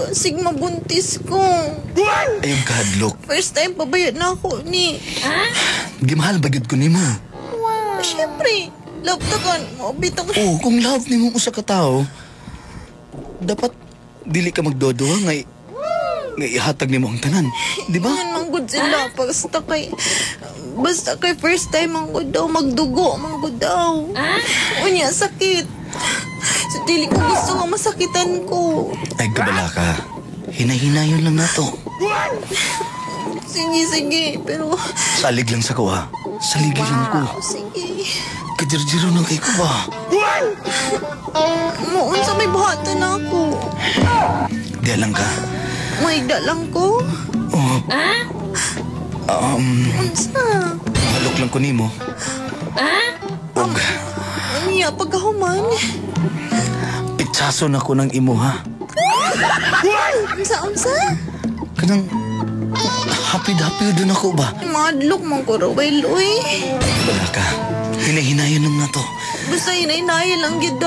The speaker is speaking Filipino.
Basig mabuntis ko. Ayong kahadlok. First time pabayad na ako ni. Gimahal bagid ko nimo. Siyempre, love takan. Mabit ako. Oh, kung love nimo usa ka tao, dapat dili ka magdodoha nga ihatag nimo ang tanan, di ba? Yan manggod sila. Basta kay first time manggod daw. Magdugo manggod daw. Unya, sakit. So, dili ko gusto nga masakitan ko. Ay, kabala ka. Hinay-hinayon lang na to. Sige. Pero... Salig lang sa ko, ha? Salig lang ko. Sige. Kadirjiro ng kay ko ba? Muon sa may buhatan na ako. Di lang ka. Maigda lang ko. Oh. Unsa? Halok lang ko nimo. Og, Unya, pagkahuman. pitsaso na ko ng imo, ha? Unsa? Kanang happy-happy doon ako ba? Madlok mong ko, Rowel, uy. Wala ka. Hinay-hinayon lang na to. Basta hinay-hinay lang, gid.